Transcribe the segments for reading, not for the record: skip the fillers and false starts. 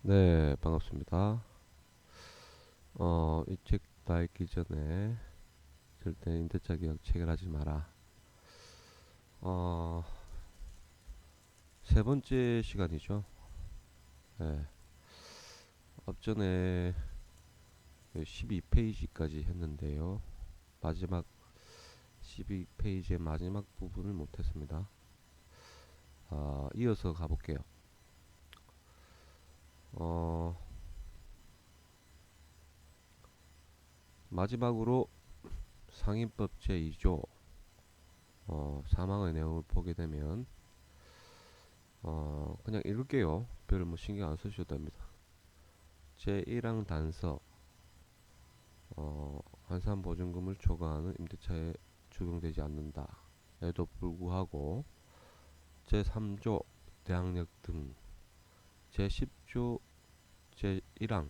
네, 반갑습니다. 이 책 다 읽기 전에 절대 임대차 계약 체결하지 마라. 어, 세 번째 시간이죠. 네, 앞전에 12페이지까지 했는데요. 마지막 12페이지의 마지막 부분을 못했습니다. 이어서 가볼게요. 어, 마지막으로 상인법 제2조 사망의 내용을 보게 되면 그냥 읽을게요. 별 뭐 신경 안 쓰셔도 됩니다. 제1항 단서 환산보증금을 초과하는 임대차에 적용되지 않는다. 에도 불구하고 제3조 대항력 등 제10조 제1항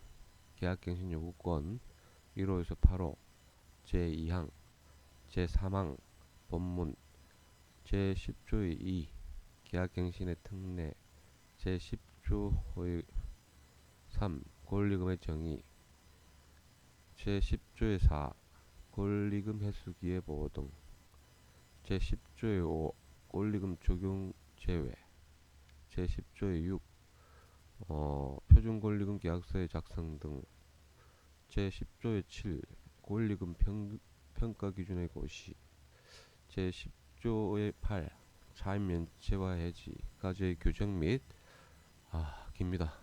계약갱신 요구권 1호에서 8호 제2항 제3항 본문 제10조의 2 계약갱신의 특례 제10조의 3 권리금의 정의 제10조의 4 권리금 해수기의 보호 등 제10조의 5 권리금 적용 제외 제10조의 6 표준권리금 계약서의 작성 등 제10조의 7 권리금 평가 기준의 고시 제10조의 8 차임 면제와 해지까지의 규정 및 깁니다.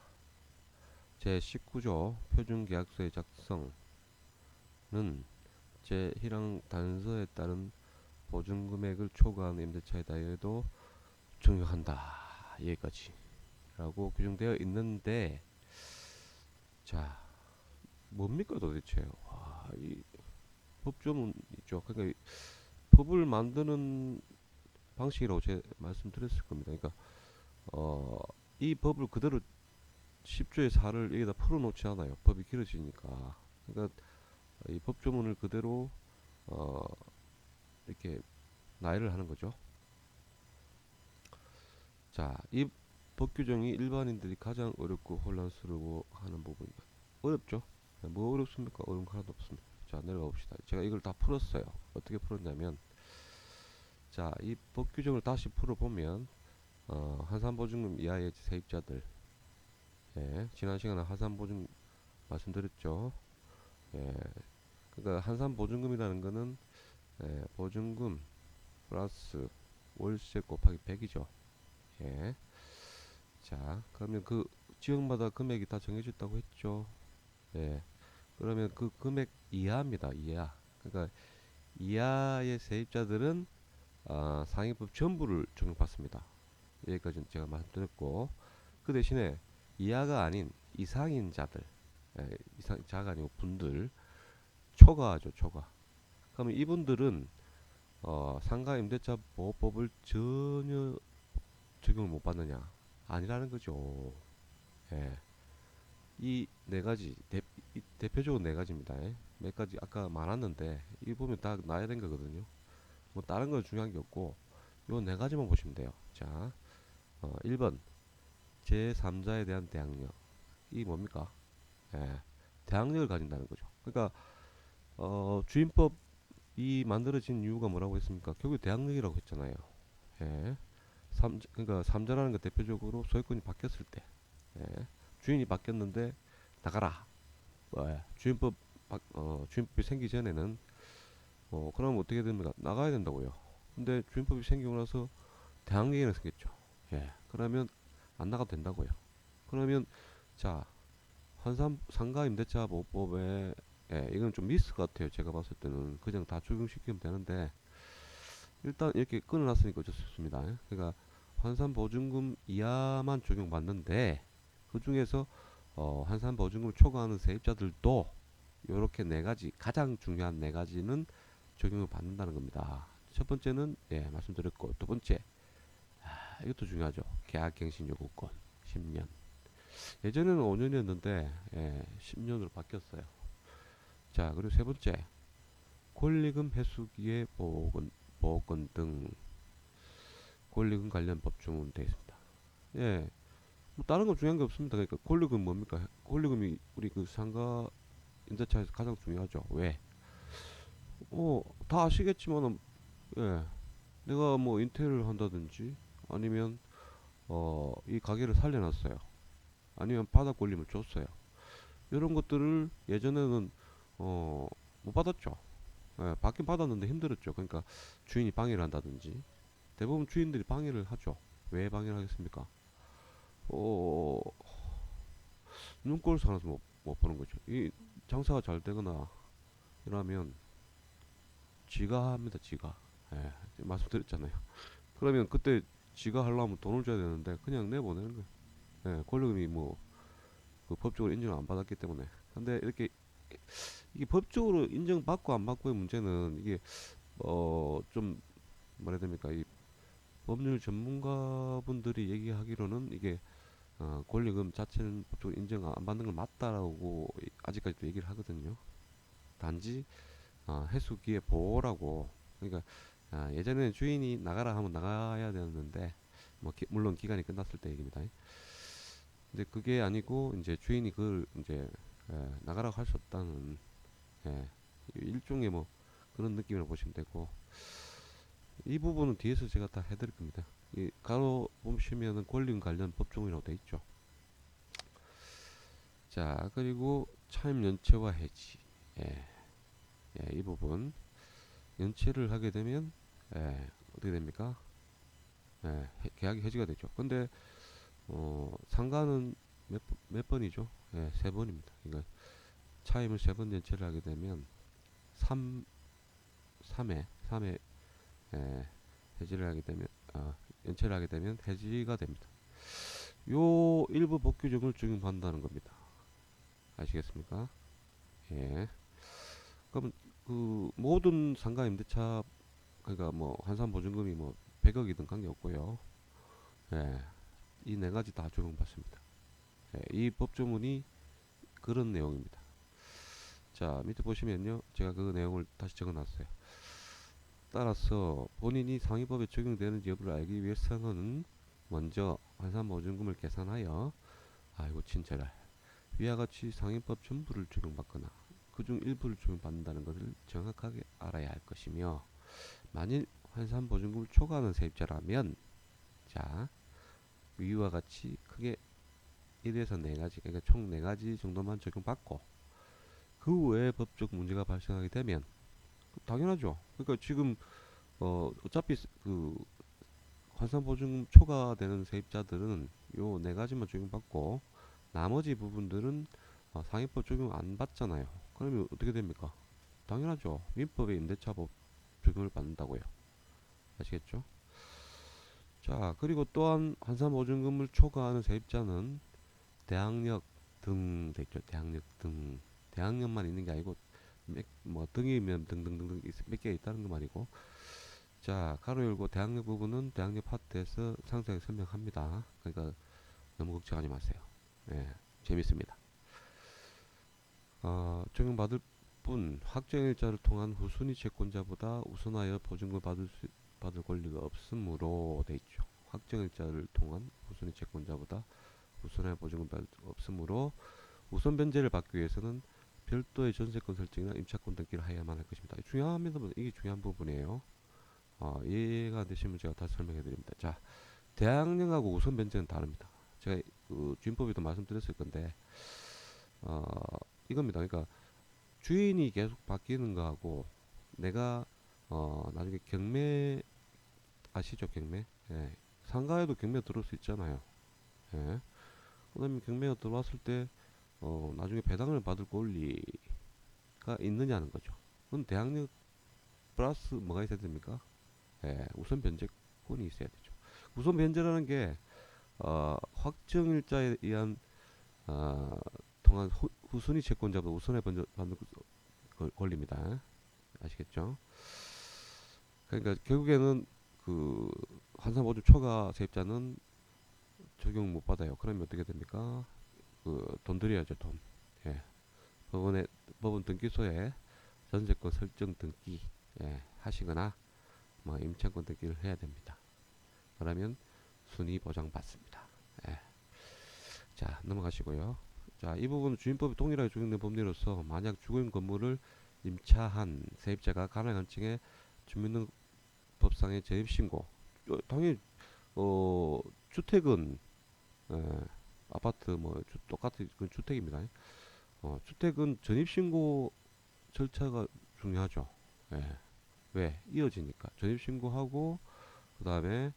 제19조 표준계약서의 작성은 제1항 단서에 따른 보증금액을 초과하는 임대차에 대해도 적용한다. 여기까지 라고 규정되어 있는데, 자 뭡니까 도대체. 이 법조문 있죠. 그러니까 법을 만드는 방식이라고 제가 말씀드렸을 겁니다. 그러니까 이 법을 그대로 10조의 4를 여기다 풀어놓지 않아요. 법이 길어지니까. 그러니까 이 법조문을 그대로 어, 이렇게 나열을 하는 거죠. 자, 이 법 규정이 일반인들이 가장 어렵고 혼란스러워 하는 부분이 어렵죠. 뭐 어렵습니까? 어려운 거 하나도 없습니다. 자, 내려가 봅시다. 제가 이걸 다 풀었어요. 어떻게 풀었냐면, 자, 이 법 규정을 다시 풀어보면 한산보증금 이하의 세입자들, 예, 지난 시간에 한산보증 말씀드렸죠. 예, 그러니까 한산보증금이라는 거는 보증금 플러스 월세 곱하기 100이죠. 예. 자, 그러면 그 지역마다 금액이 다 정해졌다고 했죠. 예. 그러면 그 금액 이하입니다. 이하. 그러니까 이하의 세입자들은 상위법 전부를 적용받습니다. 여기까지는 제가 말씀드렸고, 그 대신에 이하가 아닌 이상인 자들, 이상 자가 아니고 분들 초과하죠. 초과. 그러면 이분들은 상가 임대차 보호법을 전혀 적용을 못 받느냐? 아니라는 거죠. 예. 이 네 가지 대표적으로 네 가지입니다. 예. 몇 가지 아까 많았는데 이 보면 다 나야 된 거거든요. 뭐 다른 건 중요한 게 없고 요 네 가지만 보시면 돼요. 자, 1번 제3자에 대한 대항력. 이 뭡니까? 예. 대항력을 가진다는 거죠. 그러니까 주임법이 만들어진 이유가 뭐라고 했습니까? 결국 대항력이라고 했잖아요. 예. 그러니까 3자라는 게 대표적으로 소유권이 바뀌었을 때, 예. 주인이 바뀌었는데 나가라. 주임법이 생기 전에는 그럼 어떻게 됩니까? 나가야 된다고요. 근데 주임법이 생기고 나서 대항력이 생겼죠. 예. 그러면 안 나가도 된다고요. 그러면 자 환산 상가 임대차 보호법에 이건 좀 미스 같아요. 제가 봤을 때는 그냥 다 적용시키면 되는데 일단 이렇게 끊어놨으니까 어쩔 수 없습니다. 그러니까 환산보증금 이하만 적용받는데 그 중에서 환산보증금을 초과하는 세입자들도 이렇게 네 가지 가장 중요한 네 가지는 적용을 받는다는 겁니다. 첫 번째는 말씀드렸고 두 번째 이것도 중요하죠. 계약갱신 요구권 10년. 예전에는 5년이었는데 10년으로 바뀌었어요. 자 그리고 세 번째 권리금 회수기의 보호권 등 권리금 관련 법조문 되어 있습니다. 예, 뭐 다른 거 중요한 게 없습니다. 그러니까 권리금 뭡니까? 권리금이 우리 그 상가 임대차에서 가장 중요하죠. 왜? 다 아시겠지만은 예, 내가 뭐 인테리어를 한다든지 아니면 이 가게를 살려놨어요. 아니면 바닥 권리을 줬어요. 이런 것들을 예전에는 어, 못 받았죠. 예, 받긴 받았는데 힘들었죠. 그러니까 주인이 방해를 한다든지 대부분 주인들이 방해를 하죠. 왜 방해를 하겠습니까? 어, 눈꼴 사나서 못 보는 거죠. 이 장사가 잘 되거나 이러면 지가 합니다. 지가. 예, 말씀드렸잖아요. 그러면 그때 지가 하려면 돈을 줘야 되는데 그냥 내보내는 거예요. 예, 권리금이 뭐 그 법적으로 인정을 안 받았기 때문에. 근데 이렇게 이게 법적으로 인정받고 안 받고의 문제는 이게 좀 뭐라 해야 됩니까? 이 법률 전문가분들이 얘기하기로는 이게 권리금 자체는 법적으로 인정 안 받는 건 맞다라고 아직까지도 얘기를 하거든요. 단지 해수기의 보호라고. 그러니까 예전에는 주인이 나가라 하면 나가야 되었는데 뭐 물론 기간이 끝났을 때 얘기입니다. 근데 그게 아니고 이제 주인이 그걸 이제 나가라고 할 수 없다는 예, 일종의 뭐 그런 느낌으로 보시면 되고 이 부분은 뒤에서 제가 다 해드릴 겁니다. 이 가로 보시면은 권리금 관련 법조문이라고 돼 있죠. 자 그리고 차임 연체와 해지 예, 이 부분 연체를 하게 되면 어떻게 됩니까? 계약이 해지가 되죠. 근데 상가는 몇 번이죠? 세 번입니다. 그러니까 차임을 세 번 연체를 하게 되면 3, 3회 해지를 하게 되면 연체를 하게 되면 해지가 됩니다. 요 일부 법 규정을 적용한다는 겁니다. 아시겠습니까? 예. 그럼 그 모든 상가 임대차 그러니까 뭐 환산보증금이 뭐 100억이든 관계없고요. 예. 이 네 가지 다 적용받습니다. 이 법조문이 그런 내용입니다. 자 밑에 보시면요. 제가 그 내용을 다시 적어놨어요. 따라서 본인이 상위법에 적용되는지 여부를 알기 위해서는 먼저 환산보증금을 계산하여 아이고 친절할 위와 같이 상위법 전부를 적용받거나 그중 일부를 적용받는다는 것을 정확하게 알아야 할 것이며 만일 환산보증금을 초과하는 세입자라면 자 위와 같이 크게 1에서 4가지 그러니까 총 4가지 정도만 적용받고 그 외에 법적 문제가 발생하게 되면 당연하죠. 그러니까 지금 어차피 그 환산보증금 초과되는 세입자들은 요 4가지만 적용받고 나머지 부분들은 상위법 적용 안 받잖아요. 그러면 어떻게 됩니까? 당연하죠. 민법의 임대차법 적용을 받는다고요. 아시겠죠? 자, 그리고 또한 환산보증금을 초과하는 세입자는 대항력 등 됐죠. 대항력 등. 대항력만 있는 게 아니고 뭐 등이면 등등등등 몇 개 있다는 거 말이고. 자, 가로 열고 대항력 부분은 대항력 파트에서 상세하게 설명합니다. 그러니까 너무 걱정하지 마세요. 예, 재밌습니다. 적용받을 뿐 확정일자를 통한 후순위 채권자보다 우선하여 보증금을 받을 권리가 없으므로 돼 있죠. 확정일자를 통한 후순위 채권자보다 우선하여 보증금을 받을 수 없으므로 우선 변제를 받기 위해서는 별도의 전세권 설정이나 임차권 등기를 하여야만 할 것입니다. 중요합니다. 이게 중요한 부분이에요. 이해가 안 되시면 제가 다시 설명해 드립니다. 자, 대항력하고 우선 변제는 다릅니다. 제가 그 주임법에도 말씀드렸을 건데 어, 이겁니다. 그러니까 주인이 계속 바뀌는 거하고 내가 나중에 경매 아시죠? 경매? 예. 상가에도 경매 들어올 수 있잖아요. 예. 그다음에 경매가 들어왔을 때 나중에 배당을 받을 권리가 있느냐는 거죠. 그건 대항력 플러스 뭐가 있어야 됩니까? 우선 변제권이 있어야 되죠. 우선 변제라는 게 확정일자에 의한 어, 통한 후순위 채권자보다 우선에 받는 권리입니다. 아시겠죠? 그러니까 결국에는 그 환산보증 초과 세입자는 적용 못 받아요. 그러면 어떻게 됩니까? 그 돈 들여야죠, 돈. 예. 법원 등기소에 전세권 설정 등기 하시거나 뭐 임차권 등기를 해야 됩니다. 그러면 순위 보장 받습니다. 예. 자, 넘어가시고요. 자, 이 부분은 주임법이 동일하게 적용된 법리로서 만약 주거용 건물을 임차한 세입자가 가능한 층에 주민등록법상의 전입신고, 당연히 주택은 에, 아파트 뭐 똑같은 그 주택입니다. 주택은 전입신고 절차가 중요하죠. 예. 왜? 이어지니까 전입신고하고 그 다음에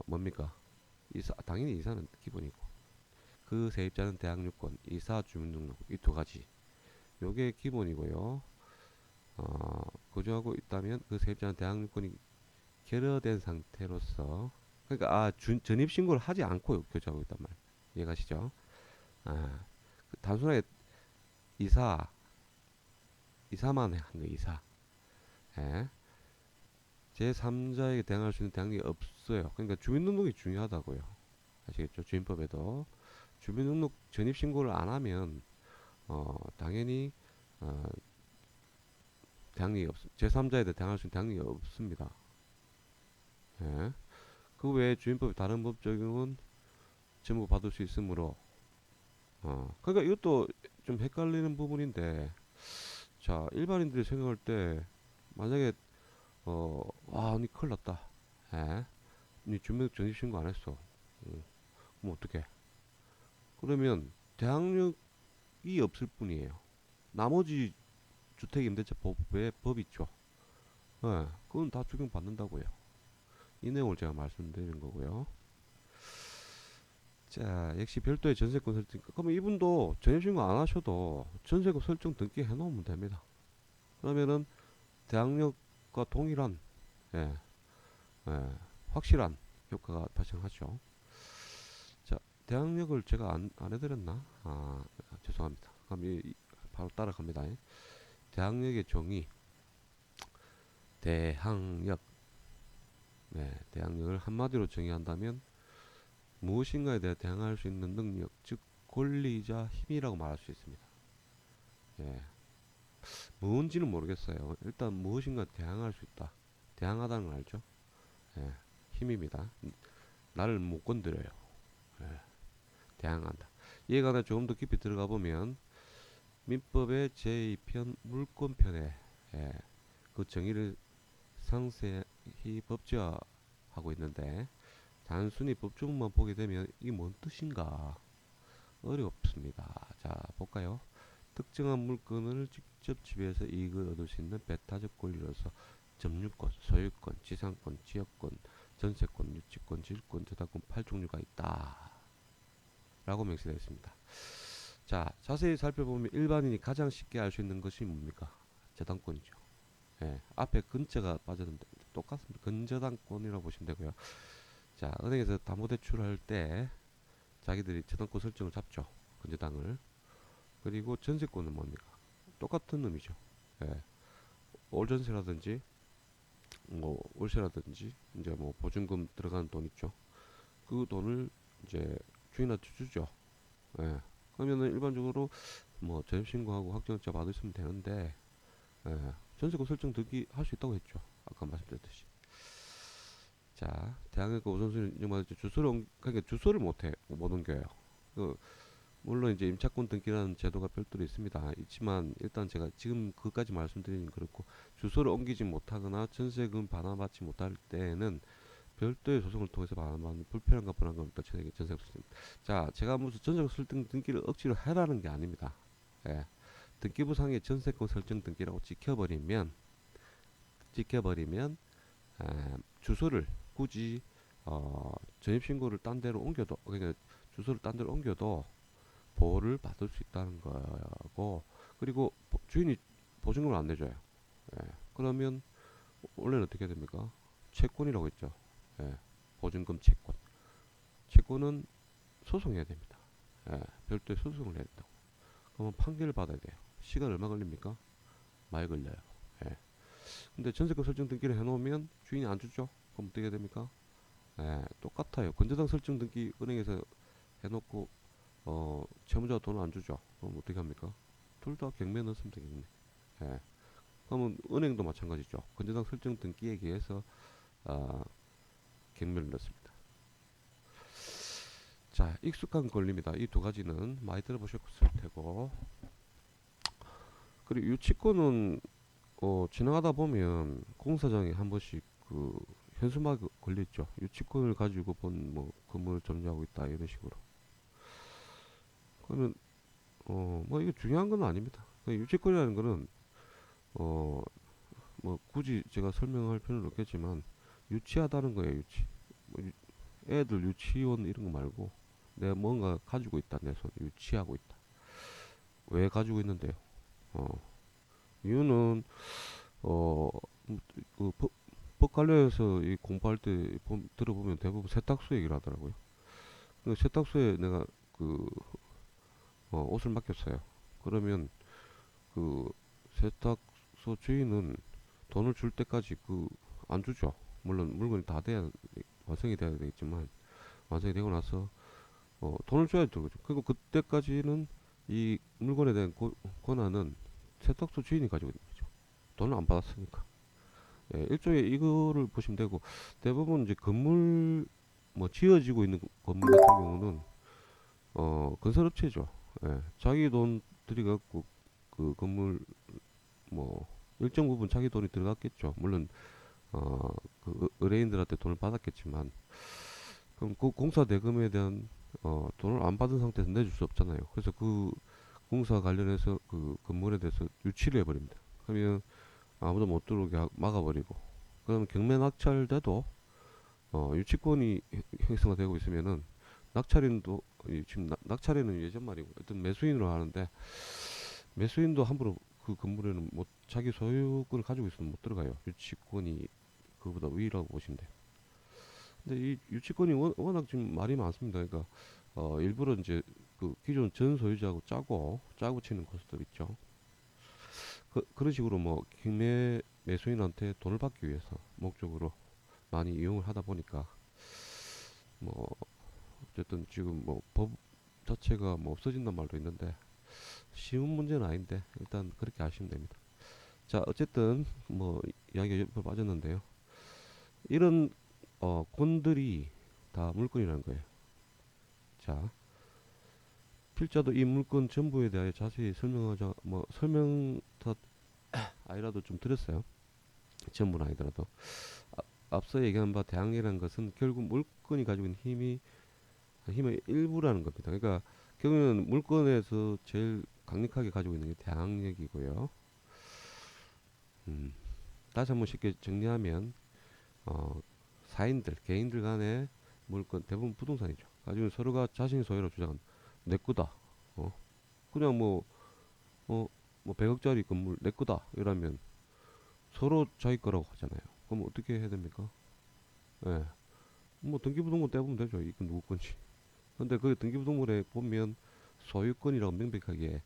뭡니까? 이사, 당연히 이사는 기본이고 그 세입자는 대항유권, 이사 주민등록 이 두 가지 요게 기본이고요. 거주하고 있다면 그 세입자는 대항유권이 결여된 상태로서 그러니까 전입신고를 하지 않고 거주하고 있단 말 이해가시죠? 아, 단순하게 이사 이사만 한 거 이사. 예. 제3자에게 대항할 수 있는 대항력이 없어요. 그러니까 주민등록이 중요하다고요. 아시겠죠? 주민법에도 주민등록 전입신고를 안 하면 당연히 어, 대항력이 없. 제3자에 대해 대항할 수 있는 대항력이 없습니다. 예. 그 외에 주민법의 다른 법 적용은 전부 받을 수 있으므로 그러니까 이것도 좀 헷갈리는 부분인데 자 일반인들이 생각할 때 만약에 니 큰일 났다. 예? 니 주민등록 전입신고 안 했어. 그럼 어떡해? 그러면 대항력이 없을 뿐이에요. 나머지 주택임대차법에 법 있죠. 예, 그건 다 적용받는다고요. 이 내용을 제가 말씀드리는 거고요. 자, 역시 별도의 전세권 설정. 그러면 이분도 전입신고 안 하셔도 전세권 설정 등기 해놓으면 됩니다. 그러면은 대항력과 동일한 예, 예, 확실한 효과가 발생하죠. 자, 대항력을 제가 안 해드렸나? 죄송합니다. 그럼 바로 따라갑니다. 대항력의 정의, 대항력. 네, 대항력을 한마디로 정의한다면 무엇인가에 대해 대항할 수 있는 능력, 즉 권리이자 힘이라고 말할 수 있습니다. 예, 뭔지는 모르겠어요. 일단 무엇인가 대항할 수 있다. 대항하다는 걸 알죠? 예, 힘입니다. 나를 못 건드려요. 예, 대항한다. 이에 관해 조금 더 깊이 들어가 보면 민법의 제2편 물권편에 예, 그 정의를 상세히 법제화하고 있는데 단순히 법조문만 보게 되면 이게 뭔 뜻인가 어렵습니다. 자 볼까요? 특정한 물건을 직접 지배해서 이익을 얻을 수 있는 배타적 권리로서 점유권, 소유권, 지상권, 지역권, 전세권, 유치권, 질권, 저당권 8종류가 있다 라고 명시되어 있습니다. 자 자세히 살펴보면 일반인이 가장 쉽게 알 수 있는 것이 뭡니까? 저당권이죠. 예, 앞에 근저가 빠졌는데 똑같습니다. 근저당권이라고 보시면 되고요. 자 은행에서 담보대출을 할 때 자기들이 저당권 설정을 잡죠. 근저당을. 그리고 전세권은 뭡니까? 똑같은 의미죠. 예, 올전세라든지 뭐 월세라든지 이제 뭐 보증금 들어가는 돈 있죠. 그 돈을 이제 주인한테 주죠. 예. 그러면은 일반적으로 뭐 전입신고하고 확정자 받으시면 되는데 전세권 설정 등기 할 수 있다고 했죠. 아까 말씀드렸듯이. 자, 대항력과 우선순위 인정받을 때 그러니까 주소를 못 옮겨요. 그 물론 이제 임차권 등기라는 제도가 별도로 있습니다. 있지만 일단 제가 지금 그까지 말씀드리긴 그렇고 주소를 옮기지 못하거나 전세금 반환받지 못할 때에는 별도의 소송을 통해서 반환받는 불편함과 불안감을 떨쳐내기 전세금 설정. 자, 제가 무슨 전세금 설정 등기를 억지로 해라는 게 아닙니다. 예. 등기부상의 전세권 설정 등기라고 찍혀버리면 주소를 굳이 전입신고를 딴 데로 옮겨도 그러니까 주소를 딴 데로 옮겨도 보호를 받을 수 있다는 거고 그리고 주인이 보증금을 안 내줘요. 예. 그러면 원래는 어떻게 됩니까? 채권이라고 했죠. 예. 보증금 채권. 채권은 소송해야 됩니다. 예. 별도의 소송을 해야 된다고. 그러면 판결을 받아야 돼요. 시간 얼마 걸립니까? 많이 걸려요. 예. 근데 전세금 설정 등기를 해놓으면 주인이 안 주죠. 그럼 어떻게 됩니까? 똑같아요. 건저당 설정 등기 은행에서 해놓고 채무자가 돈을 안 주죠. 그럼 어떻게 합니까? 둘 다 경매에 넣으면 되겠네. 예. 그러면 은행도 마찬가지죠. 건저당 설정 등기에 의해서 경매를 넣습니다. 자, 익숙한 권리입니다. 이 두 가지는 많이 들어보셨을 테고, 그리고 유치권은 지나가다 보면 공사장에 한 번씩 그 현수막 걸려 있죠. 유치권을 가지고 본 뭐 건물을 점유하고 있다 이런 식으로. 그러면 뭐 이게 중요한 건 아닙니다. 유치권이라는 거는 어 뭐 굳이 제가 설명할 필요는 없겠지만 유치하다는 거예요. 유치. 뭐 애들 유치원 이런 거 말고 내가 뭔가 가지고 있다 내 손에 유치하고 있다. 왜 가지고 있는데요? 어 이유는 어 법 관련해서 이 공부할 때 들어보면 대부분 세탁소 얘기를 하더라고요. 그 세탁소에 내가 그 옷을 맡겼어요. 그러면 그 세탁소 주인은 돈을 줄 때까지 안 주죠. 물론 물건이 다 돼야 완성이 돼야 되겠지만 완성이 되고 나서 돈을 줘야 되죠. 그리고 그때까지는 이 물건에 대한 권한은 세탁소 주인이 가지고 있는 거죠. 돈을 안 받았으니까. 예, 일종의 이거를 보시면 되고 대부분 이제 건물 뭐 지어지고 있는 건물 같은 경우는 건설업체죠. 예, 자기 돈 들여갖고 그 건물 뭐 일정 부분 자기 돈이 들어갔겠죠. 물론 그 의뢰인들한테 돈을 받았겠지만 그럼 그 공사 대금에 대한 돈을 안 받은 상태에서 내줄 수 없잖아요. 그래서 그 공사 관련해서 그 건물에 대해서 유치를 해버립니다. 그러면 아무도 못 들어오게 막아버리고 그러면 경매 낙찰돼도 유치권이 형성되고 있으면은 낙찰인도 지금 낙찰인은 예전 말이고 어떤 매수인으로 하는데 매수인도 함부로 그 건물에는 못 자기 소유권을 가지고 있으면 못 들어가요. 유치권이 그보다 위라고 보시면 돼요. 근데 이 유치권이 워낙 지금 말이 많습니다. 그러니까 일부러 이제 그 기존 전 소유자하고 짜고 치는 고수들 있죠. 그런 식으로 뭐 경매 매수인한테 돈을 받기 위해서 목적으로 많이 이용을 하다 보니까 뭐 어쨌든 지금 뭐 법 자체가 뭐 없어진단 말도 있는데 쉬운 문제는 아닌데 일단 그렇게 아시면 됩니다. 자, 어쨌든 뭐 이야기가 옆으로 빠졌는데요. 이런 곤들이 다 물건이라는 거예요. 자, 필자도 이 물건 전부에 대하여 자세히 설명하자 뭐 설명 다 아니라도 좀 드렸어요. 전부는 아니더라도 앞서 얘기한 바 대항력이라는 것은 결국 물건이 가지고 있는 힘의 일부라는 겁니다. 그러니까 결국은 물건에서 제일 강력하게 가지고 있는 게 대항력이고요. 다시 한번 쉽게 정리하면 어, 개인들 간의 물건 대부분 부동산이죠. 가지고 서로가 자신의 소유로 주장한 내 거다. 어, 그냥 어, 뭐 100억짜리 건물 내 거다. 이러면 서로 자기 거라고 하잖아요. 그럼 어떻게 해야 됩니까? 예. 뭐 등기부등본 떼보면 되죠. 이건 누구 건지. 근데 그 등기부등본에 보면 소유권이라고 명백하게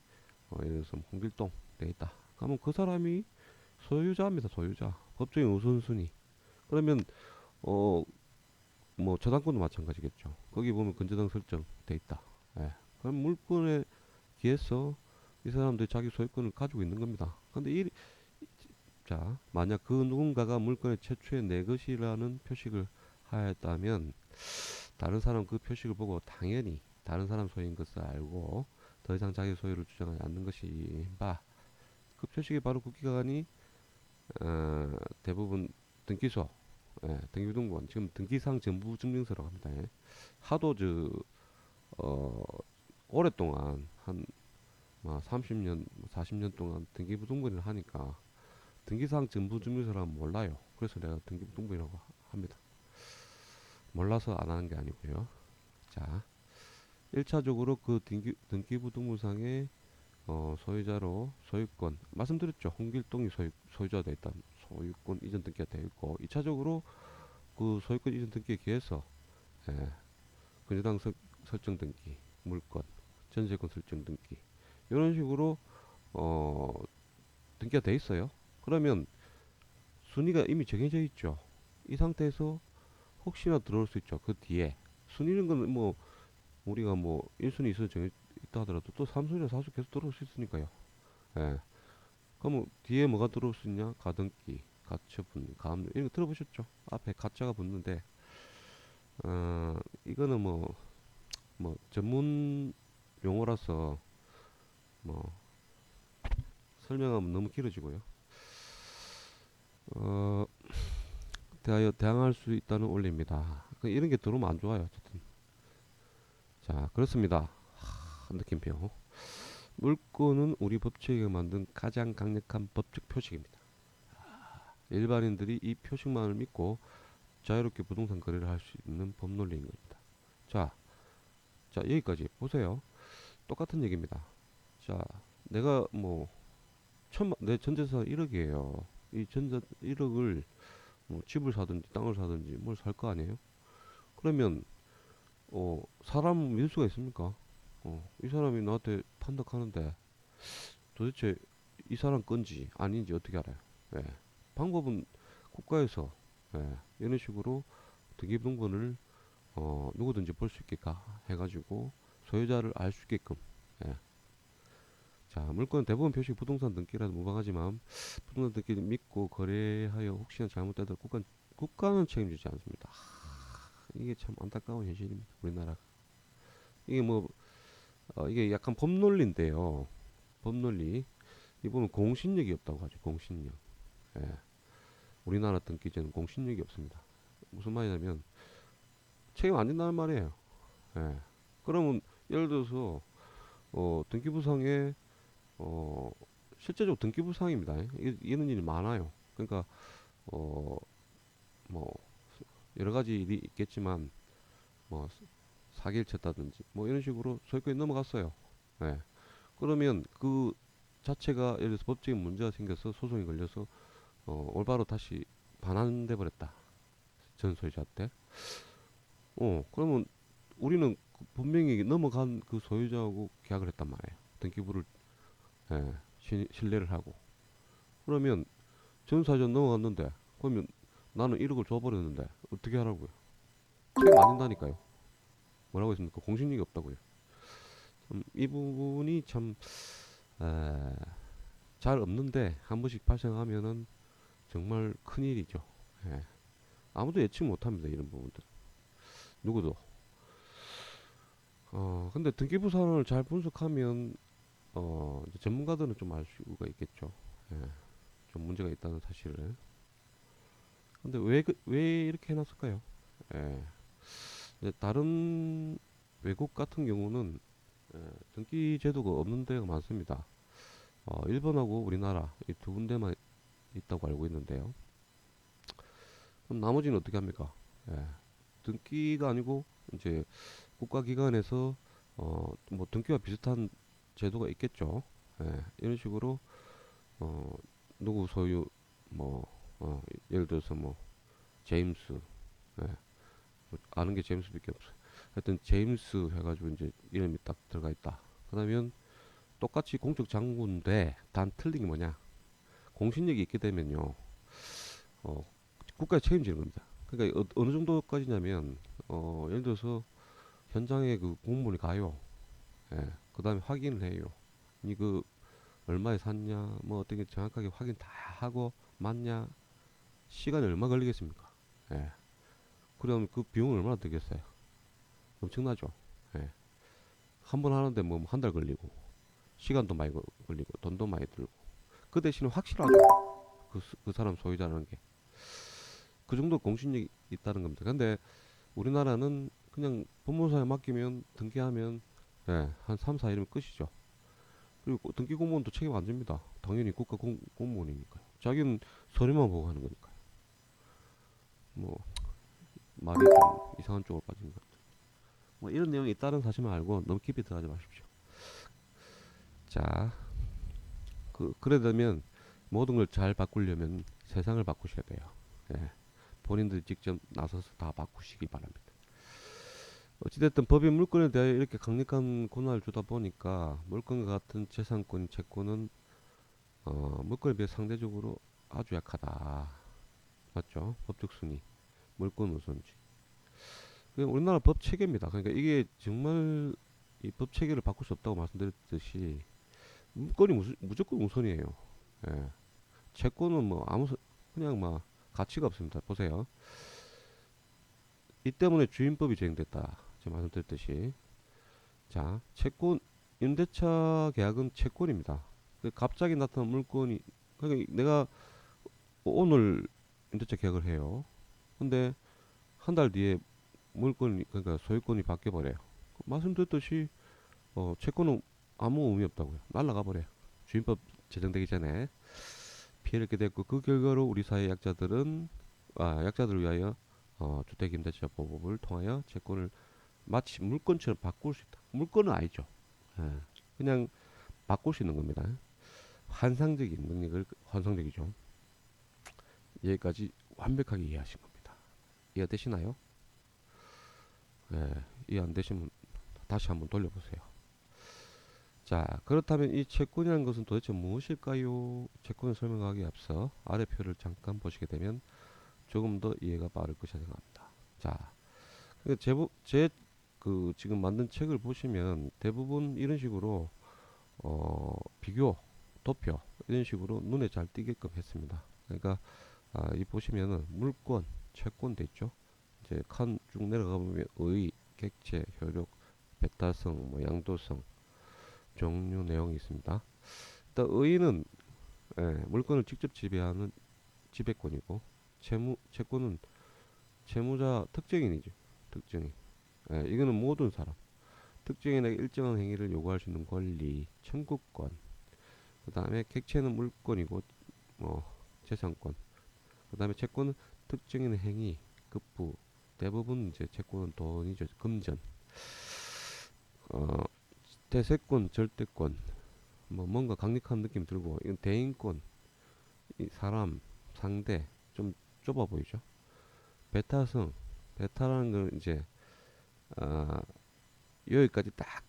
예를 들어서 홍길동 돼 있다. 그러면 그 사람이 소유자입니다. 소유자. 법적인 우선순위. 그러면 어 뭐 저당권도 마찬가지겠죠. 거기 보면 근저당 설정 돼 있다. 예. 그럼 물건에 기해서 이 사람들이 자기 소유권을 가지고 있는 겁니다. 근데 자, 만약 그 누군가가 물건의 최초의 내 것이라는 표식을 하였다면 다른 사람 그 표식을 보고 당연히 다른 사람 소유인 것을 알고 더 이상 자기 소유를 주장하지 않는 것이 그 표식이 바로 국기관이 대부분 등기소, 등기부등본 지금 등기상 전부증명서라고 합니다. 예. 하도 어, 오랫동안 한 30년, 40년 동안 등기부등본을 하니까 등기상 전부증명서라면 몰라요. 그래서 내가 등기부등본이라고 합니다. 몰라서 안 하는 게 아니고요. 자, 1차적으로 그 등기부등본상의 소유자로 소유권 말씀드렸죠. 홍길동이 소유자가 되어 있다. 소유권 이전 등기가 되어 있고 2차적으로 그 소유권 이전 등기에 기해서 예, 근저당 설정 등기, 물권, 전세권 설정 등기 이런 식으로 어, 등기가 돼 있어요. 그러면 순위가 이미 정해져 있죠. 이 상태에서 혹시나 들어올 수 있죠. 그 뒤에 순위는 건 뭐 우리가 뭐 1순위, 2순위 정해 있다 하더라도 또 3순위나 4순위 계속 들어올 수 있으니까요. 예. 그럼 뒤에 뭐가 들어올 수 있냐? 가등기, 가처분, 가압류 이런 거 들어보셨죠? 앞에 가짜가 붙는데 이거는 뭐 뭐 전문 용어라서 뭐 설명하면 너무 길어지고요. 어, 대하여 대항할 수 있다는 원리입니다. 이런 게 들어오면 안 좋아요. 어쨌든. 자, 그렇습니다. 느낌표. 물권은 우리 법칙에 만든 가장 강력한 법적 표식입니다. 일반인들이 이 표식만을 믿고 자유롭게 부동산 거래를 할 수 있는 법논리인 겁니다. 자, 자 여기까지 보세요. 똑같은 얘기입니다. 자, 내가 뭐 내 전재산 1억이에요. 이 전재 1억을 뭐 집을 사든지 땅을 사든지 뭘 살 거 아니에요? 그러면 사람 믿을 수가 있습니까? 이 사람이 나한테 판독하는데 도대체 이 사람 건지 아닌지 어떻게 알아요? 예. 방법은 국가에서 이런 식으로 등기부등본을 누구든지 볼 수 있게 해가지고 소유자를 알 수 있게끔. 예. 자, 물건 대부분 표시 부동산 등기라도 무방하지만 부동산 등기를 믿고 거래하여 혹시나 잘못되더라도 국가는 책임지지 않습니다. 이게 참 안타까운 현실입니다. 우리나라. 이게 뭐 이게 약간 법논리인데요. 법논리. 이분은 공신력이 없다고 하죠. 공신력. 예. 우리나라 등기제는 공신력이 없습니다. 무슨 말이냐면 책임 안 진다는 말이에요. 예. 그러면 예를 들어서 등기부상에 어, 실제적으로 등기부상입니다. 이런 일이 많아요. 그러니까 어, 뭐 여러 가지 일이 있겠지만 뭐 사기를 쳤다든지 뭐 이런 식으로 소유권이 넘어갔어요. 예. 그러면 그 자체가 예를 들어서 법적인 문제가 생겨서 소송이 걸려서 올바로 다시 반환돼 버렸다. 전 소유자한테. 그러면 우리는 분명히 넘어간 그 소유자하고 계약을 했단 말이에요. 등기부를 신뢰를 하고. 그러면 전사전 넘어갔는데 그러면 나는 1억을 줘버렸는데 어떻게 하라고요? 책임 안 진다니까요. 뭐라고 했습니까? 공신력이 없다고요. 이 부분이 참 잘 없는데 한 번씩 발생하면은 정말 큰일이죠. 예. 아무도 예측 못합니다. 이런 부분들. 누구도. 근데 등기부상을 잘 분석하면 이제 전문가들은 좀 알 수가 있겠죠. 예. 좀 문제가 있다는 사실을. 근데 왜 이렇게 해놨을까요? 예. 이제 다른 외국 같은 경우는 등기 제도가 없는 데가 많습니다. 일본하고 우리나라 이 두 군데만 있다고 알고 있는데요. 그럼 나머지는 어떻게 합니까? 예. 등기가 아니고 이제 국가기관에서 뭐 등기와 비슷한 제도가 있겠죠. 예. 이런 식으로 어, 누구 소유 뭐 예를 들어서 뭐 제임스 예. 뭐 아는 게 제임스밖에 없어요. 하여튼 제임스 해가지고 이제 이름이 딱 들어가 있다. 그러면 똑같이 공적 장부인데 단 틀린 게 뭐냐? 공신력이 있게 되면요, 어, 국가에 책임지는 겁니다. 그러니까 어느 정도까지냐면, 예를 들어서 현장에 그 공무원이 가요. 예, 그 다음에 확인을 해요. 이거 얼마에 샀냐, 뭐 어떻게 정확하게 확인 다 하고 맞냐, 시간이 얼마 걸리겠습니까? 예, 그럼 그 비용은 얼마나 들겠어요? 엄청나죠. 예, 한 번 하는데 뭐 한 달 걸리고, 시간도 많이 걸리고, 돈도 많이 들고. 그 대신에 확실하죠. 그 사람 소유자라는 게. 그 정도 공신력이 있다는 겁니다. 근데 우리나라는 그냥 법무사에 맡기면 등기하면 한 3, 4일이면 끝이죠. 그리고 등기 공무원도 책임 안 집니다. 당연히 국가 공무원이니까요. 자기는 서류만 보고 하는 거니까요. 뭐 말이 좀 이상한 쪽으로 빠진 것 같아요. 뭐 이런 내용이 있다는 사실만 알고 너무 깊이 들어가지 마십시오. 자, 그러려면 모든 걸 잘 바꾸려면 세상을 바꾸셔야 돼요. 예. 본인들이 직접 나서서 다 바꾸시기 바랍니다. 어찌됐든 법이 물건에 대해 이렇게 강력한 권한을 주다 보니까 물건과 같은 재산권, 채권은 물건에 비해 상대적으로 아주 약하다. 맞죠? 법적 순위, 물권 우선주의. 우리나라 법 체계입니다. 그러니까 이게 정말 이 법 체계를 바꿀 수 없다고 말씀드렸듯이 물건이 무조건 우선이에요. 예. 채권은 뭐 그냥 막 가치가 없습니다. 보세요. 이 때문에 주임법이 제정됐다. 제가 말씀드렸듯이 자, 채권 임대차 계약은 채권입니다. 갑자기 나타난 물건이 그러니까 내가 오늘 임대차 계약을 해요. 근데 한 달 뒤에 물건이 그러니까 소유권이 바뀌어 버려요. 말씀드렸듯이 채권은 아무 의미 없다고요. 날라가 버려요. 주임법 제정되기 전에 피해를 입게 됐고 그 결과로 우리 사회 약자들을 위하여 주택임대차보호법을 통하여 채권을 마치 물건처럼 바꿀 수 있다. 물건은 아니죠. 예, 그냥 바꿀 수 있는 겁니다. 환상적인 능력을 환상적이죠. 여기까지 완벽하게 이해하신 겁니다. 이해되시나요? 예, 이해 안 되시면 다시 한번 돌려보세요. 자, 그렇다면 이 채권이라는 것은 도대체 무엇일까요? 채권을 설명하기에 앞서 아래 표를 잠깐 보시게 되면 조금 더 이해가 빠를 것이라 생각합니다. 자, 그 지금 만든 책을 보시면 대부분 이런 식으로 비교, 도표 이런 식으로 눈에 잘 띄게끔 했습니다. 그러니까 이 보시면은 물권, 채권 돼 있죠. 이제 칸 쭉 내려가 보면 의, 객체, 효력, 배타성, 뭐 양도성, 종류 내용이 있습니다. 일단 의는 물건을 직접 지배하는 지배권이고 채권은 채무자 특정인이죠. 특정인. 이거는 모든 사람. 특정인에게 일정한 행위를 요구할 수 있는 권리, 청구권. 그 다음에 객체는 물건이고 재산권. 그 다음에 채권은 특정인의 행위, 급부. 대부분 이제 채권은 돈이죠. 금전. 어, 대세권, 절대권. 뭔가 강력한 느낌이 들고 이건 대인권, 이 사람, 상대 좀 좁아 보이죠. 배타성, 배타라는 건 이제 어, 여기까지 딱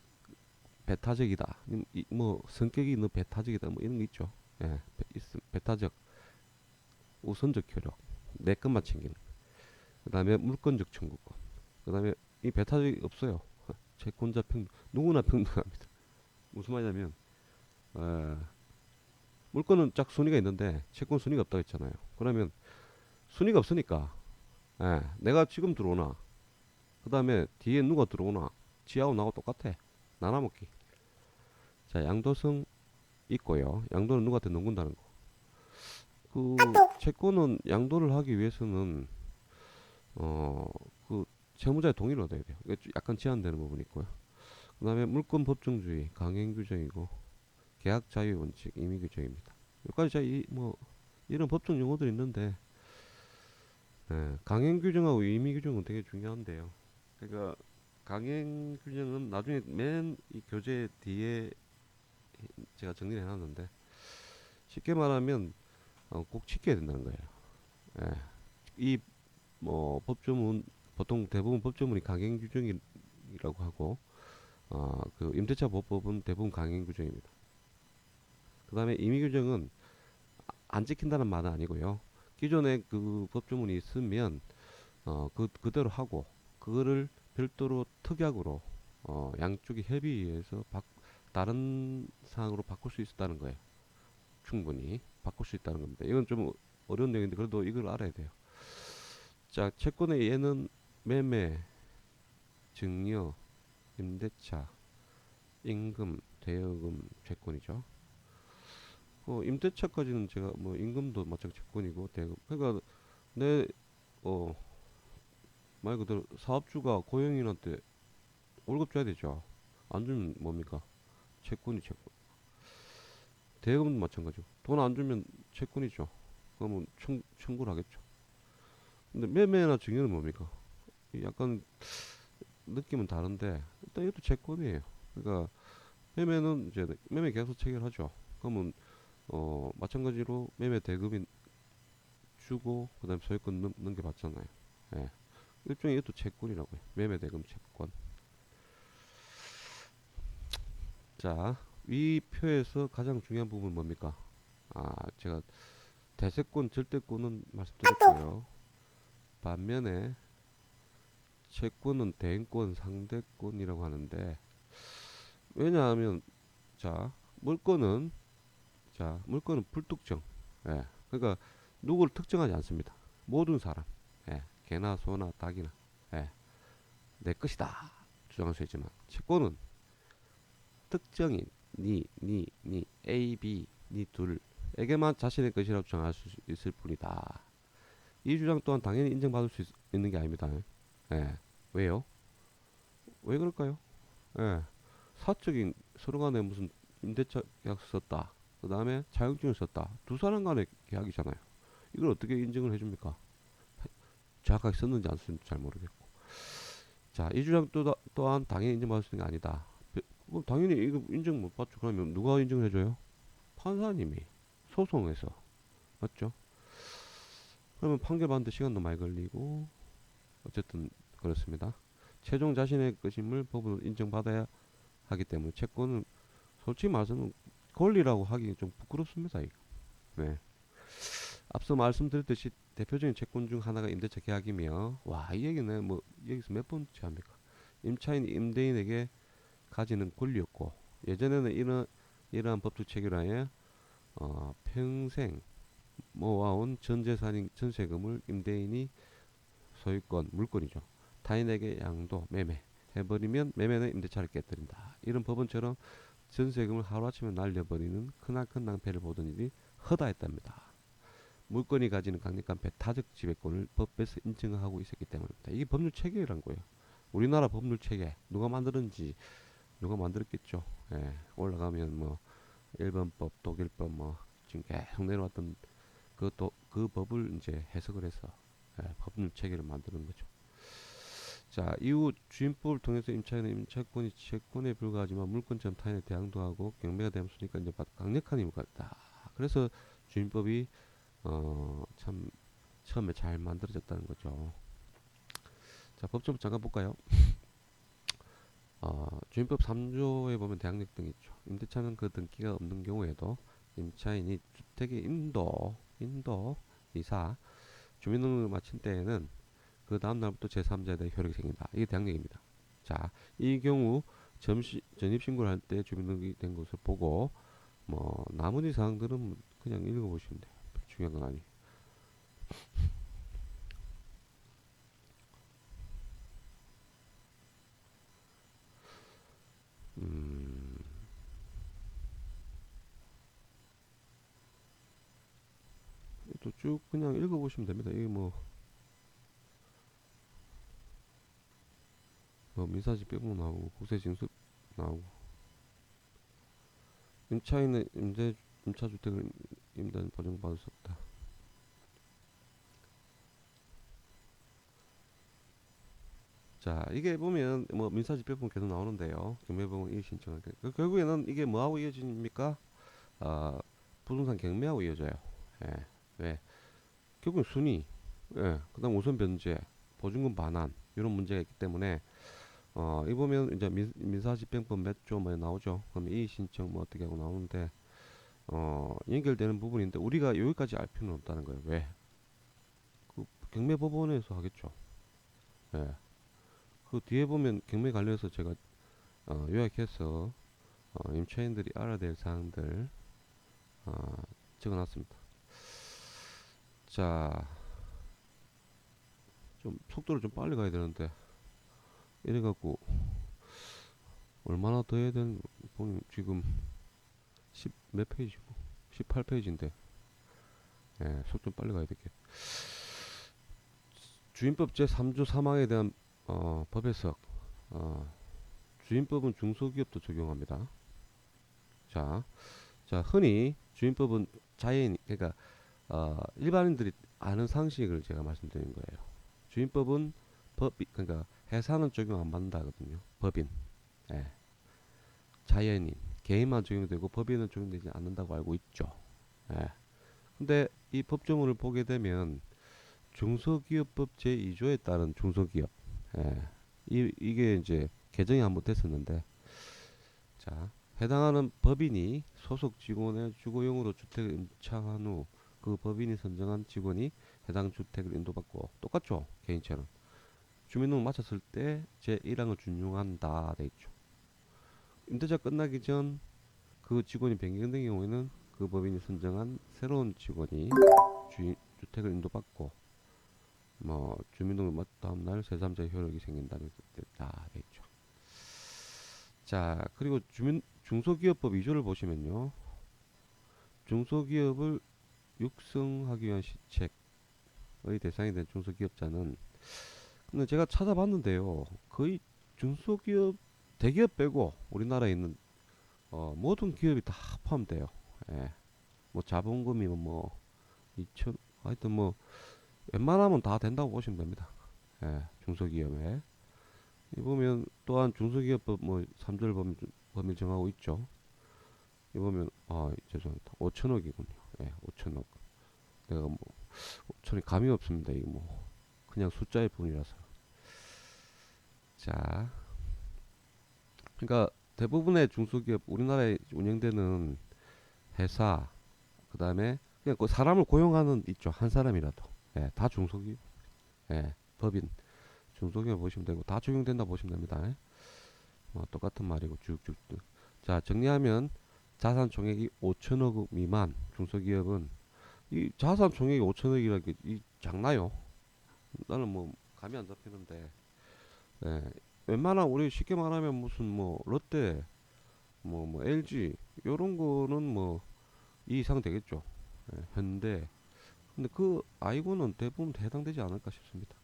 배타적이다. 뭐 성격이 너 배타적이다. 뭐 이런 거 있죠. 예, 배타적, 우선적 효력, 내 것만 챙기는. 그다음에 물권적 청구권. 그다음에 이 배타적이 없어요. 채권자 평등, 누구나 평등합니다. 무슨 말이냐면 물건은 짝 순위가 있는데 채권 순위가 없다고 했잖아요. 그러면 순위가 없으니까 내가 지금 들어오나 그 다음에 뒤에 누가 들어오나 지하고 나하고 똑같아. 나눠먹기. 자, 양도성 있고요. 양도는 누구한테 넘긴다는 거. 그 채권은 양도를 하기 위해서는 그 채무자의 동의를 얻어야 돼요. 이게 약간 제한되는 부분이 있고요. 그 다음에 물권 법정주의, 강행 규정이고 계약 자유 원칙, 임의 규정입니다. 여기까지 이런 법정 용어들이 있는데 강행 규정하고 임의 규정은 되게 중요한데요. 그러니까 강행 규정은 나중에 맨 이 교재 뒤에 제가 정리를 해놨는데 쉽게 말하면 꼭 지켜야 된다는 거예요. 예. 이 법조문 보통 대부분 법조문이 강행 규정이라고 하고 그 임대차 보호법은 대부분 강행 규정입니다. 그 다음에 임의 규정은 안 지킨다는 말은 아니고요. 기존에 그 법조문이 있으면 그대로 하고 그거를 별도로 특약으로 양쪽이 협의해서 다른 사항으로 바꿀 수 있었다는 거예요. 충분히 바꿀 수 있다는 겁니다. 이건 좀 어려운 내용인데 그래도 이걸 알아야 돼요. 자, 채권의 예는 매매, 증여, 임대차, 임금, 대여금, 채권이죠. 임대차까지는 제가 임금도 마찬가지 채권이고 대여금. 그러니까 내 말 그대로 사업주가 고용인한테 월급 줘야 되죠. 안 주면 뭡니까? 채권이 채권. 대여금도 마찬가지고 돈 안 주면 채권이죠. 그러면 청구를 하겠죠. 근데 매매나 증여는 뭡니까? 약간 느낌은 다른데 일단 이것도 채권이에요. 그러니까 매매는 이제 매매 계약서 체결하죠. 그러면 마찬가지로 매매 대금이 주고 그다음 소유권 넘겨받잖아요. 예. 일종의 이것도 채권이라고요. 매매 대금 채권. 자, 위 표에서 가장 중요한 부분은 뭡니까? 제가 대세권, 절대권은 말씀드렸고요. 반면에 채권은 대인권, 상대권이라고 하는데 왜냐하면 물건은 물건은 불특정. 예. 그러니까 누구를 특정하지 않습니다. 모든 사람, 개나 소나 닭이나 내 것이다 주장할 수 있지만 채권은 특정인 A, B, 니 둘에게만 자신의 것이라고 주장할 수 있을 뿐이다. 이 주장 또한 당연히 인정받을 수 있는 게 아닙니다. 예. 왜요? 왜 그럴까요? 예. 사적인 서로 간에 무슨 임대차 계약서 썼다. 그 다음에 자격증을 썼다. 두 사람 간의 계약이잖아요. 이걸 어떻게 인정을 해줍니까? 정확하게 썼는지 안 썼는지 잘 모르겠고. 자, 이 주장 또한 당연히 인정받을 수 있는 게 아니다. 그럼 당연히 이거 인정 못 받죠. 그러면 누가 인정을 해줘요? 판사님이 소송에서. 맞죠? 그러면 판결 받는데 시간도 많이 걸리고 어쨌든 그렇습니다. 최종 자신의 것임을 법으로 인정받아야 하기 때문에 채권은 솔직히 말해서는 권리라고 하기 좀 부끄럽습니다. 이거. 네. 앞서 말씀드렸듯이 대표적인 채권 중 하나가 임대차 계약이며, 와, 이 얘기는 뭐 여기서 몇 번째 합니까? 임차인이 임대인에게 가지는 권리였고, 예전에는 이러한 법적 체결하에 평생 모아온 전 재산인 전세금을 임대인이 소유권, 물건이죠. 타인에게 양도, 매매 해버리면 매매는 임대차를 깨뜨린다. 이런 법원처럼 전세금을 하루아침에 날려버리는 크나큰 낭패를 보던 일이 허다했답니다. 물건이 가지는 강력한 배타적 지배권을 법에서 인정하고 있었기 때문입니다. 이게 법률 체계란 거예요. 우리나라 법률 체계 누가 만들었는지 누가 만들었겠죠. 예, 올라가면 뭐 일본법, 독일법 뭐 지금 계속 내려왔던 그것도 그 법을 이제 해석을 해서 법률 체계를 만드는 거죠. 자, 이후 주임법을 통해서 임차인은 임차권이 채권에 불과하지만 물권처럼 타인에 대항도 하고 경매가 되면 순위가 이제 강력한 의무가 있다. 그래서 주임법이 참 처음에 잘 만들어졌다는 거죠. 자, 법 좀 잠깐 볼까요? 주임법 3조에 보면 대항력 등이 있죠. 임대차는 그 등기가 없는 경우에도 임차인이 주택의 인도, 이사, 주민등록을 마친 때에는 그 다음 날부터 제3자에 대해 효력이 생긴다. 이게 대항력입니다. 자, 이 경우 전입신고를 할 때 주민등록이 된 것을 보고 뭐 나머지 사항들은 그냥 읽어보시면 돼요. 중요한 건 아니에요. 또 쭉 그냥 읽어보시면 됩니다. 이게 뭐 민사집 빼고 나오고 국세징수 나오고 임차인은 임차주택을 임대인 보증받을 수 없다. 자, 이게 보면 뭐 민사집행법 계속 나오는데요. 경매법은 이의 신청할 때 결국에는 이게 뭐하고 이어집니까? 아, 부동산 경매하고 이어져요. 예. 왜? 결국 순위, 예. 그다음 우선 변제, 보증금 반환 이런 문제가 있기 때문에 이 보면 이제 민사집행법 몇 조 뭐 나오죠. 그럼 이의 신청 뭐 어떻게 하고 나오는데 연결되는 부분인데 우리가 여기까지 알 필요는 없다는 거예요. 왜? 그 경매법원에서 하겠죠. 예. 그 뒤에 보면 경매 관련해서 제가 요약해서 임차인들이 알아야 될 사항들 적어놨습니다. 자, 좀 속도를 좀 빨리 가야 되는데 이래갖고 얼마나 더 해야 되는 보면 지금 10 몇 페이지고 18페이지인데 속 좀 빨리 가야 되겠. 주임법 제3조 3항에 대한 법 해석. 주임법은 중소기업도 적용합니다. 자, 흔히 주임법은 자연 그러니까 일반인들이 아는 상식을 제가 말씀드린 거예요. 주임법은 그러니까 회사는 적용 안 받는다거든요. 법인, 예. 자연인, 개인만 적용되고 법인은 적용되지 않는다고 알고 있죠. 예. 근데 이 법조문을 보게 되면 중소기업법 제2조에 따른 중소기업, 예. 이게 이제 개정이 한번 됐었는데, 자, 해당하는 법인이 소속 직원의 주거용으로 주택을 임차한 후 그 법인이 선정한 직원이 해당 주택을 인도받고 똑같죠. 개인처럼 주민등록 마쳤을 때 제1항을 준용한다 돼 있죠. 임대차 끝나기 전 그 직원이 변경된 경우에는 그 법인이 선정한 새로운 직원이 주택을 인도받고 뭐 주민등록 다음 날 제3자의 효력이 생긴다는 뜻다 돼 있죠. 자, 그리고 중소기업법 2조를 보시면요. 중소기업을 육성하기 위한 시책의 대상이 된 중소기업자는, 근데 제가 찾아봤는데요. 거의 중소기업, 대기업 빼고 우리나라에 있는 모든 기업이 다 포함돼요. 예. 뭐 자본금이 뭐 2천, 하여튼 뭐 웬만하면 다 된다고 보시면 됩니다. 예. 중소기업에. 이 보면 또한 중소기업법 뭐 3조를 범위를 정하고 있죠. 이 보면 죄송합니다. 5천억이군요. 예, 5천억. 내가 뭐 5천이 감이 없습니다. 이게 뭐 그냥 숫자일 뿐이라서. 자, 그러니까 대부분의 중소기업, 우리나라에 운영되는 회사, 그 다음에 그냥 그 사람을 고용하는 있죠. 한 사람이라도. 예, 다 중소기업. 예, 법인 중소기업 보시면 되고 다 적용된다 보시면 됩니다. 예. 똑같은 말이고 쭉쭉. 자, 정리하면 자산 총액이 5천억 미만 중소기업은, 이 자산 총액이 5천억이라는 게 이 작나요? 나는 뭐 감이 안 잡히는데. 예. 웬만한 우리 쉽게 말하면 무슨 뭐 롯데, 뭐 LG 요런 거는 뭐 이 이상 되겠죠. 예, 현대. 근데 그 아이고는 대부분 해당되지 않을까 싶습니다.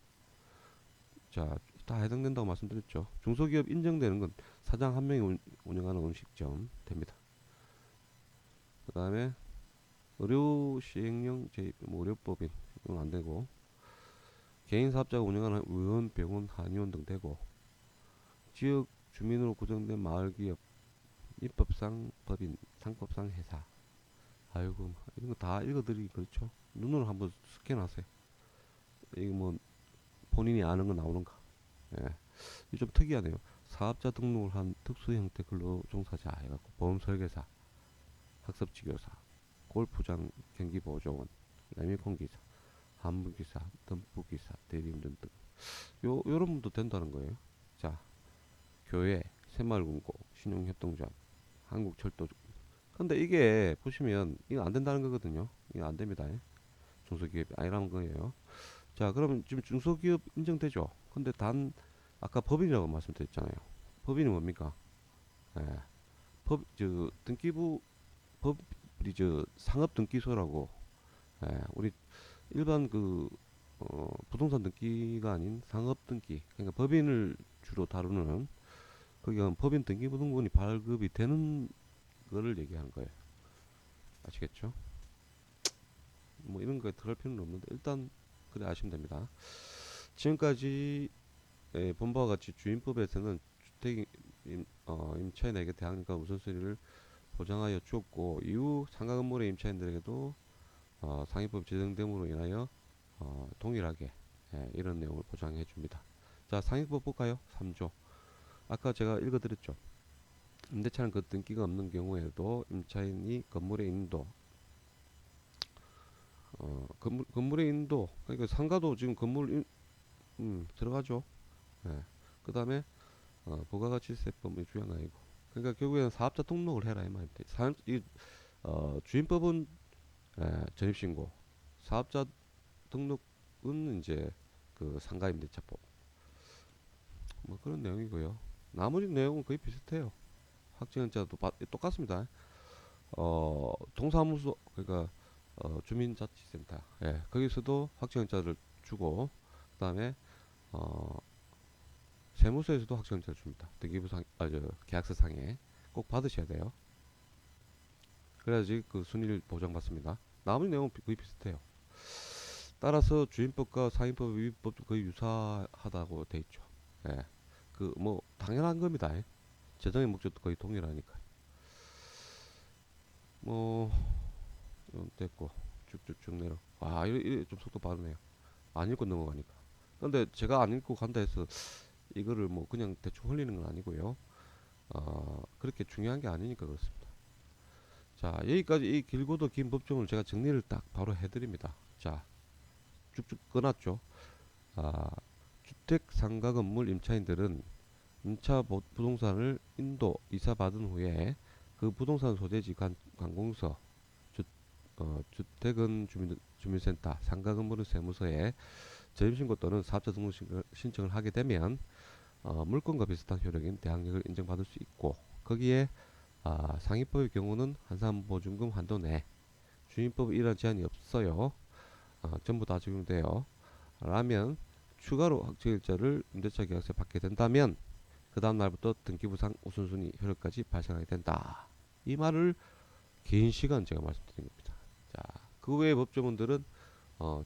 자, 다 해당된다고 말씀드렸죠. 중소기업 인정되는 건 사장 한 명이 운영하는 음식점 됩니다. 그 다음에 의료 시행령 뭐 의료법인 이건 안 되고, 개인 사업자가 운영하는 의원, 병원, 한의원 등 되고, 지역 주민으로 구성된 마을기업, 입법상 법인, 상법상 회사. 아이고 이런 거 다 읽어드리기 그렇죠. 눈으로 한번 스캔하세요. 이게 뭐 본인이 아는 거 나오는가. 예. 이게 좀 특이하네요. 사업자 등록을 한 특수 형태 근로 종사자 해갖고 보험 설계사, 학습지교사, 골프장 경기보조원, 레미콘기사, 한무기사, 덤프기사, 대리운전 등 요런 분도 된다는 거예요. 자, 교회, 새마을금고, 신용협동조합, 한국철도. 근데 이게 보시면 이거 안 된다는 거거든요. 이거 안 됩니다. 중소기업이 아니라는 거예요. 자, 그러면 지금 중소기업 인정되죠? 근데 단 아까 법인이라고 말씀드렸잖아요. 법인이 뭡니까? 예, 등기부 법이 상업등기소라고. 예, 우리 일반 부동산 등기가 아닌 상업등기, 그러니까 법인을 주로 다루는, 거기가 법인 등기부등본이 발급이 되는 거를 얘기하는 거예요. 아시겠죠? 뭐 이런 거에 들어갈 필요는 없는데 일단 그래 아시면 됩니다. 지금까지 본 바와 같이 주임법에서는 주택 임차인에게 대항력과 우선순위를 보장하여 주었고, 이후 상가 건물의 임차인들에게도 상위법 제정됨으로 인하여 동일하게 이런 내용을 보장해 줍니다. 자, 상위법 볼까요? 3조. 아까 제가 읽어드렸죠. 임대차는 그 등기가 없는 경우에도 임차인이 건물의 인도, 건물의 인도, 그러니까 상가도 지금 들어가죠. 예. 그 다음에 부가가치세법의 주양 아니고, 그러니까 결국에는 사업자 등록을 해라 이 말입니다. 주임법은 전입신고, 사업자 등록은 이제 그 상가임대차법, 뭐 그런 내용이고요. 나머지 내용은 거의 비슷해요. 확정연자도 똑같습니다. 동사무소, 그러니까 주민자치센터, 거기서도 확정연자를 주고, 그 다음에 어, 세무서에서도 확정연자를 줍니다. 등기부상, 계약서상에 꼭 받으셔야 돼요. 그래야지 그 순위를 보장받습니다. 나머지 내용은 거의 비슷해요. 따라서 주임법과 상임법, 위법도 거의 유사하다고 돼 있죠. 예. 그 뭐 당연한 겁니다. 재정의 목적도 거의 동일하니까. 뭐 됐고 쭉쭉쭉 내려. 와, 이래 좀 속도 빠르네요. 안 읽고 넘어가니까. 근데 제가 안 읽고 간다 해서 이거를 뭐 그냥 대충 흘리는 건 아니고요. 그렇게 중요한 게 아니니까 그렇습니다. 자, 여기까지 이 길고도 긴 법조문을 제가 정리를 딱 바로 해드립니다. 자, 쭉쭉 꺼놨죠. 아, 주택 상가 건물 임차인들은 임차 부동산을 인도 이사받은 후에 그 부동산 소재지 관공서, 주택은 주민센터, 상가 건물은 세무서에 전입신고 또는 사업자 등록 신청을 하게 되면 물권과 비슷한 효력인 대항력을 인정받을 수 있고, 거기에 상위법의 경우는 한산보증금 한도 내 주임법에 이러한 제한이 없어요. 전부 다 적용돼요. 라면 추가로 확정일자를 임대차 계약서에 받게 된다면 그 다음 날부터 등기부상 우선순위 효력까지 발생하게 된다. 이 말을 긴 시간 제가 말씀드린 겁니다. 자, 그 외의 법조문들은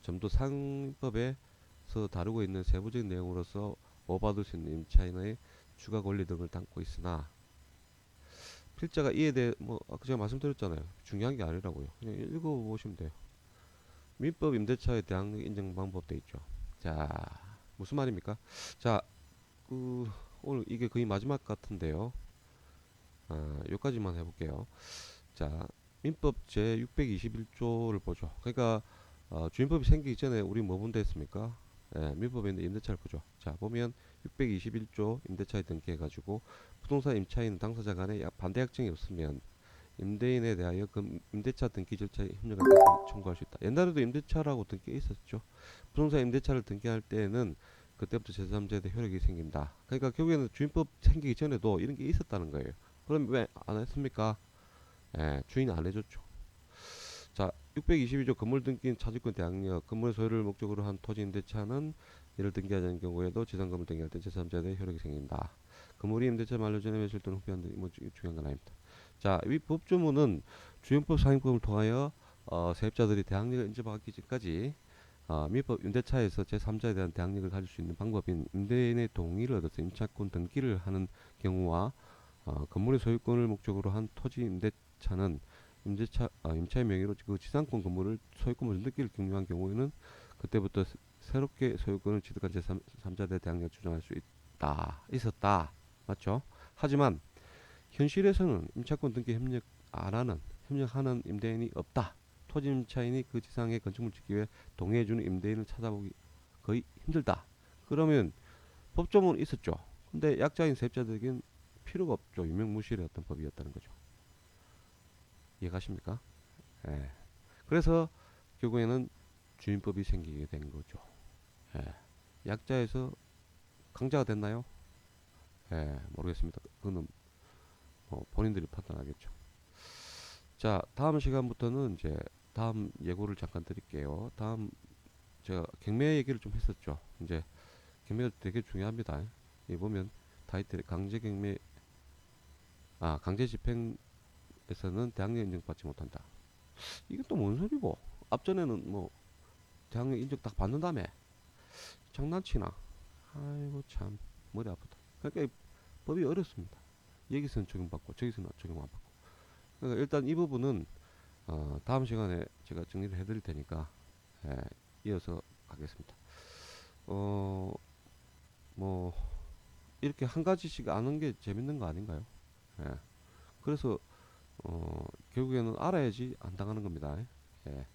좀 더 상법에서 다루고 있는 세부적인 내용으로서 오받을 수 있는 임차인의 추가 권리 등을 담고 있으나 필자가 이에 대해 뭐 아까 제가 말씀드렸잖아요. 중요한 게 아니라고요. 그냥 읽어보시면 돼요. 민법 임대차의 대항력 인정 방법 돼 있죠. 자, 무슨 말입니까? 자, 오늘 이게 거의 마지막 같은데요. 여기까지만 해볼게요. 자, 민법 제 621조를 보죠. 그러니까 주민법이 생기기 전에 우리 뭐 본다 했습니까? 민법에 있는 임대차를 보죠. 자, 보면 621조 임대차에 등기해가지고 부동산 임차인 당사자 간에 반대 약정이 없으면 임대인에 대하여 그 임대차 등기 절차에 협력할 것을 청구할 수 있다. 옛날에도 임대차라고 등기가 있었죠. 부동산 임대차를 등기할 때에는 그때부터 제3자에 대해 효력이 생긴다. 그러니까 결국에는 주민법 생기기 전에도 이런 게 있었다는 거예요. 그럼 왜 안 했습니까? 주인이 안 해줬죠. 자, 622조 건물 등기인 차주권 대항력, 건물 소유를 목적으로 한 토지 임대차는 이를 등기하지 않은 경우에도 지상 건물 등기할 때 제3자에 대해 효력이 생긴다. 건물이 임대차 만료 전에 매수일 또는 후비한 뭐 중요한 건 아닙니다. 자, 이 법조문은 주임법 상임법을 통하여 세입자들이 대항력을 인정받기 전까지 민법 임대차에서 제3자에 대한 대항력을 가질 수 있는 방법인 임대인의 동의를 얻어서 임차권 등기를 하는 경우와 건물의 소유권을 목적으로 한 토지 임대차는 임차의 명의로 그 지상권 건물을 소유권을 등기를 경유한 경우에는 그때부터 새롭게 소유권을 취득한 제3자에 대항력을 주장할 수 있었다. 맞죠? 하지만 현실에서는 임차권 등기 협력하는 임대인이 없다. 토지 임차인이 그 지상의 건축물 짓기 위해 동의해주는 임대인을 찾아보기 거의 힘들다. 그러면 법조문은 있었죠. 근데 약자인 세입자들에겐 필요가 없죠. 유명무실의 어떤 법이었다는 거죠. 이해가십니까? 예. 그래서 결국에는 주임법이 생기게 된 거죠. 예. 약자에서 강자가 됐나요? 모르겠습니다. 그거는 본인들이 판단하겠죠. 자, 다음 시간부터는 이제 다음 예고를 잠깐 드릴게요. 다음 제가 경매 얘기를 좀 했었죠. 이제 경매가 되게 중요합니다. 여기 보면 타이틀 강제 경매, 강제 집행에서는 대항력 인정받지 못한다. 이게 또 뭔 소리고? 앞전에는 뭐 대항력 인정 딱 받는 다음에 장난치나? 아이고 참 머리 아프다. 그러니까 이 법이 어렵습니다. 여기서는 적용받고 저기서는 적용 안 받고. 그러니까 일단 이 부분은 다음 시간에 제가 정리를 해드릴 테니까 이어서 가겠습니다. 어, 뭐 이렇게 한 가지씩 아는 게 재밌는 거 아닌가요? 예. 그래서 결국에는 알아야지 안 당하는 겁니다. 예.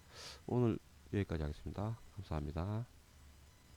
오늘 여기까지 하겠습니다. 감사합니다.